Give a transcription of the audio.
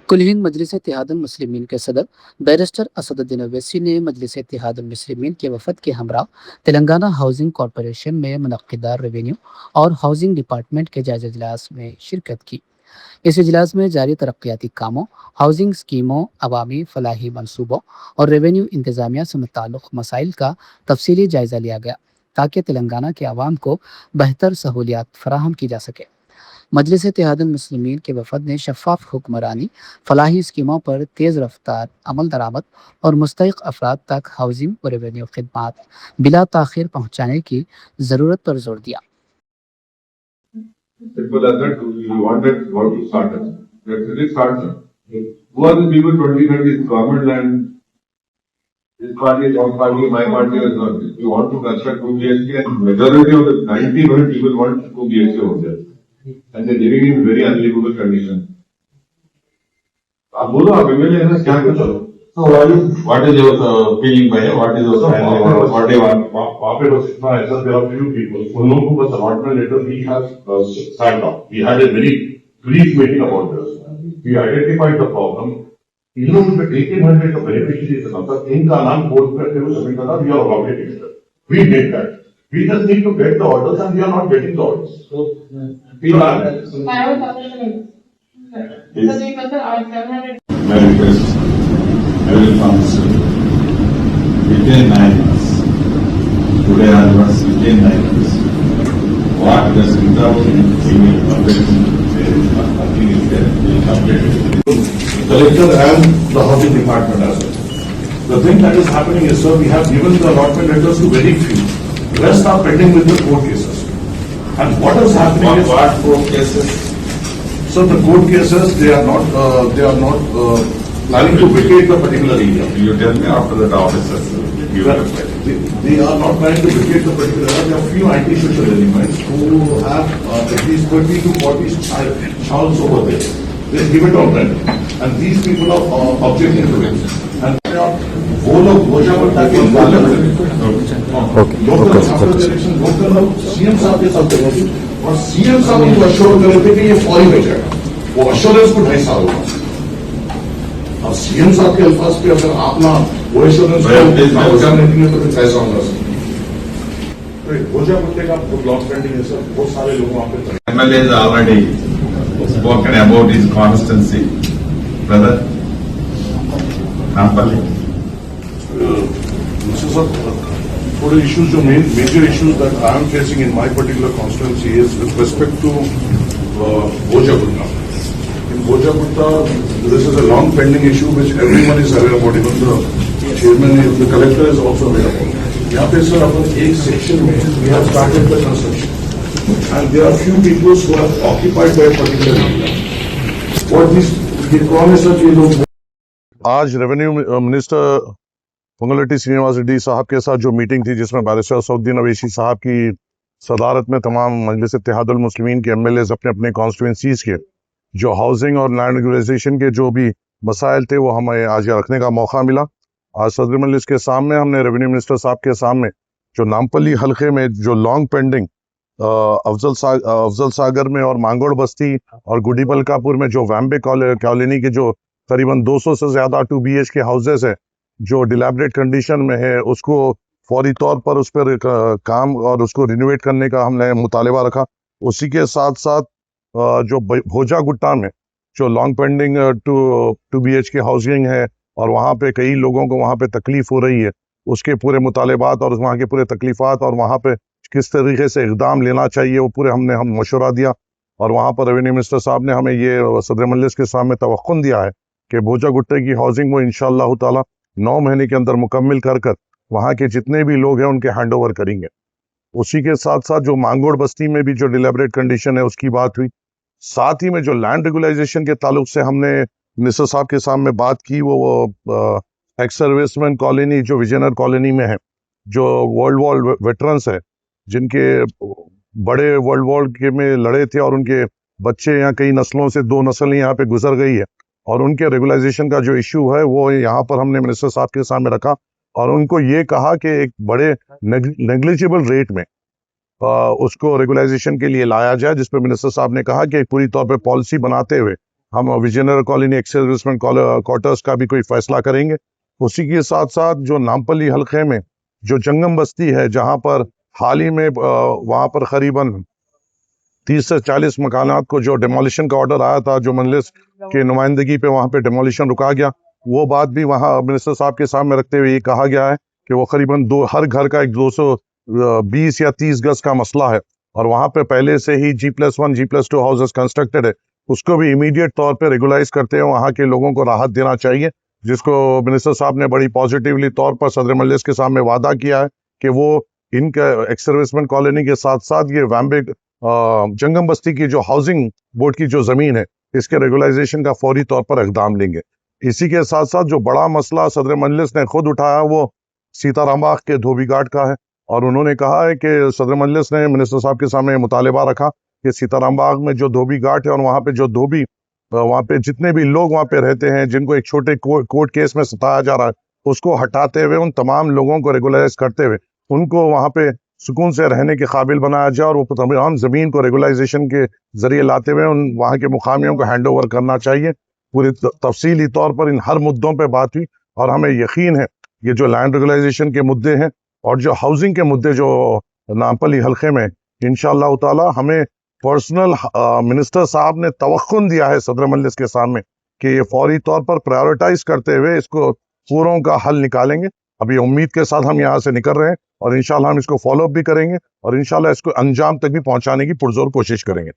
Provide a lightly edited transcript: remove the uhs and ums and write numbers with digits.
कुल हिंद मजलिस इत्तेहादुल मुस्लिमीन के सदर बैरिस्टर असदुद्दीन ओवैसी ने मजलिस इत्तेहादुल मुस्लिमीन के वफद के हमरा तेलंगाना हाउसिंग कॉरपोरेशन में मुनक्किदार रेवेन्यू और हाउसिंग डिपार्टमेंट के जायजा इजलास में शिरकत की। इस इजलास में जारी तरक्याती कामों, हाउसिंग स्कीमों, अवामी फलाही मनसूबों और रेवेन्यू इंतजामिया से मुताल्लिक़ मसाइल का तफसीली जायजा लिया गया ताकि तेलंगाना के आवाम को बेहतर सहूलियात फराहम की जा सके। मजलिस इत्तेहादुल मुस्लिमीन के वफद ने शफ़ाफ़ हुक्मरानी, फलाही स्कीमों पर तेज़ रफ्तार अमल दरामद और मुस्तहिक़ अफराद तक हाउसिंग और रेवेन्यू खिदमात बिला ताख़ीर पहुँचाने की ज़रूरत पर जोर दिया। Simple as that. You wanted what to start us. Let's really start now. Who are the people 2030 is government land? This party is your party, my party is not. You want to construct 2 BHK and majority of the 90% people want 2 BHK over there. And they're living in very unlivable conditions. आप बोलो आप MLA है ना क्या कर रहे हो? What is your feeling by what is your standing or what do you want? वहाँ पे बस इतना ऐसा there are few people. उन लोगों को बस allotment letter we have signed off. We had a very brief meeting about this. We identified the problem. इन लोगों पे 1800 का beneficiary था मतलब इनका नाम बोर्ड पे रखे हुए सबमिट करना we are obligated to. We did that. We just need to get the orders and we are not getting the orders. So we are. My request, I will promise you, within 9 months, today onwards, within 9 months, what the without any perfection, nothing is there, we will complete it. Collector and the housing department as well. The thing that is happening is, sir, we have given the allotment letters to very few. Rest are pending with the court cases. And what is happening is What court cases? so the court cases they are not planning to vacate the particular area. You tell me after that officers give reply. They are not planning to vacate the particular area. There are few anti-social elements who have at least 30 to 40 shawls over there. They give it on rent. And these people are objecting to it. And they are whole of Bhojapur local after election local CM साहब के साथ गए और CM साहब उनको assure कर रहे थे कि ये फॉरी हो जाएगा। वो अश्योरेंस को 2.5 साल हुआ। अब सीएम साहब के अल्फाज पे अगर आपना वो एश्योरेंस को नहीं है तो फिर कैसा होगा सर? तो भोजापुर का ब्लॉक पेंडिंग है सर, बहुत सारे लोग वहां पे MLA has already spoken about his constancy. Brother, Nampally. थोड़े इश्यूज जो major issues that I am facing in my particular constituency is with respect to Bhojapur. In Bhojaputta, this is a long pending issue which everyone is aware about. Even the chairman, the collector is also aware about. यहाँ पे sir अपन एक section में we have started the construction and there are few people who are occupied by a particular area. What this ये कौन है sir ये लोग? आज रेवेन्यू मिनिस्टर पोंगुलेटी श्रीनिवास रेड्डी साहब के साथ जो मीटिंग थी जिसमें बैरिस्टर असदुद्दीन ओवैसी साहब की सदारत में तमाम मजलिस इत्तेहादुल मुस्लिमीन के एमएलएज अपने अपने कॉन्स्टिट्यूंसीज के जो हाउसिंग और लैंड रेगुलाइजेशन के जो भी मसाइल थे वो हमें आज रखने का मौका मिला। आज सदर मजलिस के सामने हमने रेवेन्यू मिनिस्टर साहब के सामने जो नामपल्ली हल्के में जो लॉन्ग पेंडिंग अफजल सागर में और मांगोड़ बस्ती और गुडी बलकापुर में जो वैम्बे कॉलोनी के जो करीबन 200 से ज्यादा 2 BHK हाउसेस है जो डिलैबरेट कंडीशन में है उसको फौरी तौर पर उस पर काम और उसको रिनोवेट करने का हमने मुतालबा रखा। उसी के साथ साथ जो भोजा गुट्टा में जो लॉन्ग पेंडिंग 2 BHK हाउसिंग है और वहाँ पे कई लोगों को वहाँ पे तकलीफ हो रही है उसके पूरे मुतालबात और वहाँ के पूरे तकलीफात और वहाँ पे किस तरीके से इक़दाम लेना चाहिए वो पूरे हम मशवरा दिया। और वहाँ पर रेवेन्यू मिनिस्टर साहब ने हमें ये सदर मजलिस के सामने तवक्कुन दिया है कि भोजा गुट्टे की हाउसिंग वो इंशाअल्लाह ताला 9 महीने के अंदर मुकम्मिल कर वहाँ के जितने भी लोग हैं उनके हैंड ओवर करेंगे। उसी के साथ साथ जो मांगोड़ बस्ती में भी जो डिलेबरेट कंडीशन है उसकी बात हुई। साथ ही में जो लैंड रेगुलाइजेशन के ताल्लुक से हमने मिनिस्टर साहब के सामने बात की वो एक्स सर्विसमैन कॉलोनी जो विजयनगर कॉलोनी में है जो वर्ल्ड वॉर वेटरन्स है जिनके बड़े वर्ल्ड वॉर के में लड़े थे और उनके बच्चे यहाँ कई नस्लों से 2 नस्लें यहाँ पे गुजर गई है और उनके रेगुलाइजेशन का जो इश्यू है वो यहाँ पर हमने मिनिस्टर साहब के सामने रखा और उनको ये कहा कि एक बड़े नेग्लिजिबल रेट में उसको रेगुलाइजेशन के लिए लाया जाए, जिस पर मिनिस्टर साहब ने कहा कि पूरी तौर पे पॉलिसी बनाते हुए हम Vijaynagar colony ex serviceman quarters का भी कोई फैसला करेंगे। उसी के साथ साथ जो नामपल्ली हल्के में जो जंगम बस्ती है, जहां पर हाल ही में वहां पर करीबन 30 से 40 मकानात को जो डेमोलिशन का ऑर्डर आया था, जो मजलिस की नुमाइंदगी पे वहां पे डेमोलिशन रुका गया, वो बात भी वहां मिनिस्टर साहब के सामने रखते हुए ये कहा गया है कि वो करीबन हर घर का एक 220 या 30 गज का मसला है और वहां पे पहले से ही G+1 G+2 हाउसेस कंस्ट्रक्टेड है, उसको भी इमीडिएट तौर पे रेगुलाइज करते हैं, वहां के लोगों को राहत देना चाहिए, जिसको मिनिस्टर साहब ने बड़ी पॉजिटिवली तौर पर सदर मजलिस के सामने वादा किया है कि वो इनका एक्स सर्विसमैन कॉलोनी के साथ साथ ये वैम्बे जंगम बस्ती की जो हाउसिंग बोर्ड की जो जमीन है, इसके रेगुलाइजेशन का फौरी तौर पर इकदाम लेंगे। इसी के साथ साथ जो बड़ा मसला सदर मजलिस ने खुद उठाया वो सीताराम बाग के धोबी घाट का है और उन्होंने कहा है कि सदर मजलिस ने मिनिस्टर साहब के सामने मुतालिबा रखा कि सीताराम बाग में जो धोबी घाट है और वहाँ पे जो धोबी वहाँ पे जितने भी लोग वहाँ पे रहते हैं, जिनको एक छोटे कोर्ट केस में सताया जा रहा है, उसको हटाते हुए उन तमाम लोगों को रेगुलराइज करते हुए उनको वहाँ पे सुकून से रहने के काबिल बनाया जाए और वो तमाम जमीन को रेगुलाइजेशन के जरिए लाते हुए उन वहाँ के मुकामियों को हैंड ओवर करना चाहिए। पूरी तफसीली तौर पर इन हर मुद्दों पे बात हुई और हमें यकीन है ये जो लैंड रेगुलाइजेशन के मुद्दे हैं और जो हाउसिंग के मुद्दे जो नामपल्ली हल्के में इंशाअल्लाह ताला हमें पर्सनल मिनिस्टर साहब ने तवक्कुन दिया है सदर मजलिस के सामने कि ये फौरी तौर पर प्रायोरिटाइज करते हुए इसको पूरों का हल निकालेंगे। अभी उम्मीद के साथ हम यहाँ से निकल रहे हैं और इंशाल्लाह हम इसको फॉलो अप भी करेंगे और इंशाल्लाह इसको अंजाम तक भी पहुंचाने की पुरजोर कोशिश करेंगे।